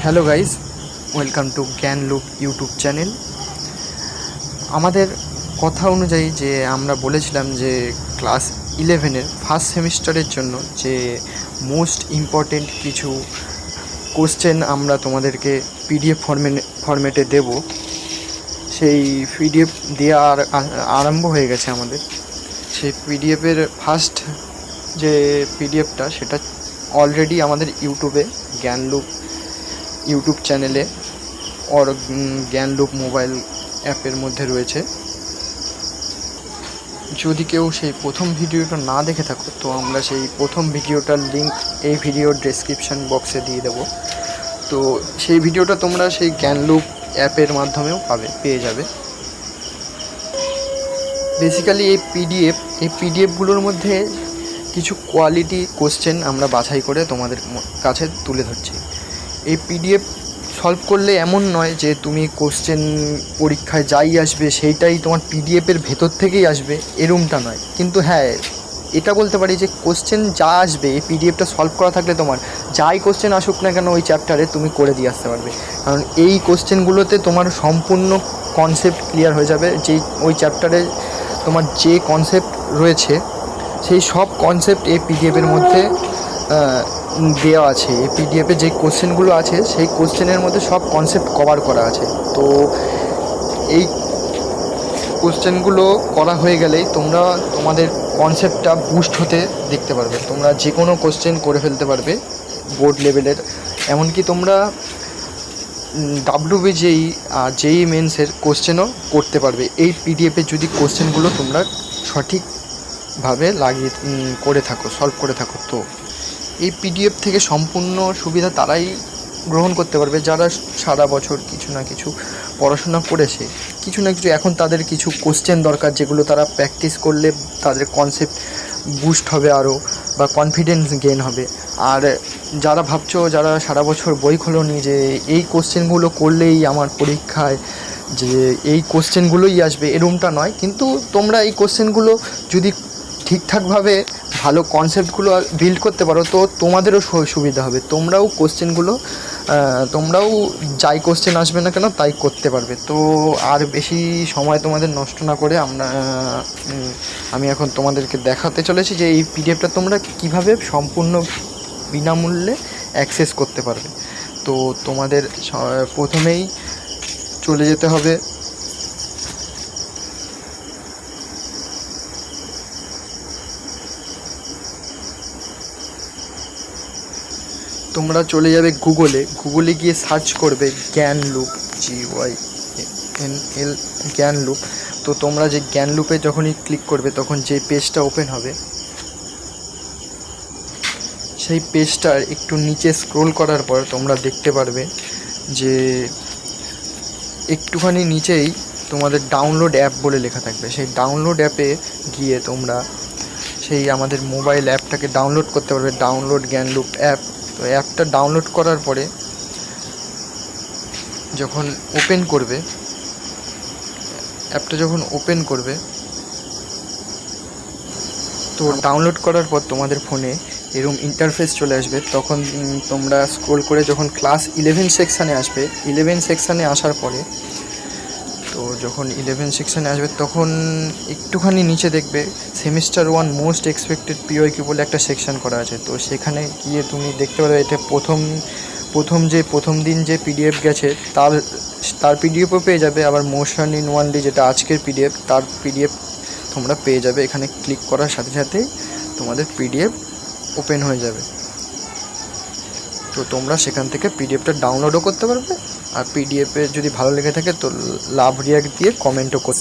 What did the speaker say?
Hello guys, welcome to জ্ঞান loop YouTube channel. আমাদের কথা অনুযায়ী যে আমরা বলেছিলাম যে ক্লাস 11-এর ফার্স্ট সেমিস্টারের জন্য যে মোস্ট ইম্পর্টেন্ট কিছু কোশ্চেন আমরা তোমাদেরকে পিডিএফ ফরম্যাটে দেব, সেই পিডিএফ দেওয়া আরম্ভ হয়ে গেছে আমাদের। সেই পিডিএফের ফার্স্ট যে পিডিএফটা সেটা অলরেডি আমাদের ইউটিউবে জ্ঞান লুপ ইউটিউব চ্যানেলে জ্ঞান লুপ মোবাইল অ্যাপের মধ্যে রয়েছে। যদি কেউ সেই প্রথম ভিডিওটা না দেখে থাকো তো আমরা সেই প্রথম ভিডিওটার লিঙ্ক এই ভিডিওর ডেসক্রিপশন বক্সে দিয়ে দেবো। তো সেই ভিডিওটা তোমরা সেই জ্ঞান লুপ অ্যাপের মাধ্যমেও পেয়ে যাবে। বেসিক্যালি এই পিডিএফগুলোর মধ্যে কিছু কোয়ালিটি কোশ্চেন আমরা বাছাই করে তোমাদের কাছে তুলে ধরছি। এই পিডিএফ সলভ করলে এমন নয় যে তুমি কোশ্চেন পরীক্ষায় যাই আসবে সেইটাই তোমার পিডিএফের ভেতর থেকেই আসবে, এরকমটা নয়। কিন্তু হ্যাঁ, এটা বলতে পারি যে কোশ্চেন যা আসবে এই পিডিএফটা সলভ করা থাকলে তোমার যাই কোশ্চেন আসুক না কেন ওই চ্যাপ্টারে তুমি করে দিয়ে আসতে পারবে। কারণ এই কোশ্চেনগুলোতে তোমার সম্পূর্ণ কনসেপ্ট ক্লিয়ার হয়ে যাবে। যেই ওই চ্যাপ্টারে তোমার যে কনসেপ্ট রয়েছে সেই সব কনসেপ্ট এই পিডিএফের মধ্যে দেওয়া আছে। এই পিডিএফে যে কোশ্চেনগুলো আছে সেই কোশ্চেনের মধ্যে সব কনসেপ্ট কভার করা আছে। তো এই কোশ্চেনগুলো করা হয়ে গেলেই তোমরা তোমাদের কনসেপ্টটা বুস্ট হতে দেখতে পারবে। তোমরা যে কোনো কোশ্চেন করে ফেলতে পারবে বোর্ড লেভেলের, এমনকি তোমরা WBJEE আর JEE মেন্সের কোশ্চেনও করতে পারবে এই পিডিএফে যদি কোশ্চেনগুলো তোমরা সঠিকভাবে সলভ করে থাকো। তো এই পিডিএফ থেকে সম্পূর্ণ সুবিধা তারাই গ্রহণ করতে পারবে যারা সারা বছর কিছু না কিছু পড়াশোনা করেছে, কিছু না কিছু এখন তাদের কিছু কোশ্চেন দরকার যেগুলো তারা প্র্যাকটিস করলে তাদের কনসেপ্ট বুস্ট হবে আরও, বা কনফিডেন্স গেইন হবে। আর যারা ভাবছো, যারা সারা বছর বই খোলোনি যে এই কোশ্চেনগুলো করলেই আমার পরীক্ষায় যে এই কোশ্চেনগুলোই আসবে, এরকমটা নয়। কিন্তু তোমরা এই কোশ্চেনগুলো যদি ঠিকঠাকভাবে ভালো কনসেপ্টগুলো বিল্ড করতে পারো তো তোমাদেরও সুবিধা হবে। তোমরাও যাই কোশ্চেন আসবে না কেন তাই করতে পারবে। তো আর বেশি সময় তোমাদের নষ্ট না করে আমি এখন তোমাদেরকে দেখাতে চলেছি যে এই পিডিএফটা তোমরা কিভাবে সম্পূর্ণ বিনামূল্যে অ্যাক্সেস করতে পারবে। তো তোমাদের প্রথমেই চলে যেতে হবে তোমরা চলে যাবে গুগলে গিয়ে সার্চ করবে জ্ঞান লুপ, GYNL জ্ঞান লুপ। তো তোমরা যে জ্ঞান লুপে যখনই ক্লিক করবে তখন যে পেজটা ওপেন হবে সেই পেজটার একটু নিচে স্ক্রোল করার পর তোমরা দেখতে পারবে যে একটুখানি নিচেই তোমাদের ডাউনলোড অ্যাপ বলে লেখা থাকবে। সেই ডাউনলোড অ্যাপে গিয়ে তোমরা সেই আমাদের মোবাইল অ্যাপটাকে ডাউনলোড করতে পারবে, ডাউনলোড জ্ঞান লুপ অ্যাপ। তো অ্যাপটা ডাউনলোড করার পরে যখন ওপেন করবে তো ডাউনলোড করার পর তোমাদের ফোনে এরকম ইন্টারফেস চলে আসবে। তখন তোমরা স্ক্রোল করে যখন ক্লাস 11 সেকশানে আসবে, 11 সেকশানে আসার পরে তো যখন 11 সেকশানে আসবে তখন একটুখানি নিচে দেখবে সেমিস্টার 1 মোস্ট এক্সপেক্টেড PYQ বলে একটা সেকশান করা আছে। তো সেখানে গিয়ে তুমি দেখতে পারবে এটা প্রথম দিন যে পিডিএফ গেছে তার পিডিএফও পেয়ে যাবে। আবার মোশন ইন 1D যেটা আজকের পিডিএফ তার পিডিএফ তোমরা পেয়ে যাবে। এখানে ক্লিক করার সাথে সাথেই তোমাদের পিডিএফ ওপেন হয়ে যাবে। তো তোমরা সেখান থেকে পিডিএফটা ডাউনলোডও করতে পারবে। আর পিডিএফে যদি ভালো লেগে থাকে তো লাভ রিয়াক্ট দিয়ে কমেন্টও করতে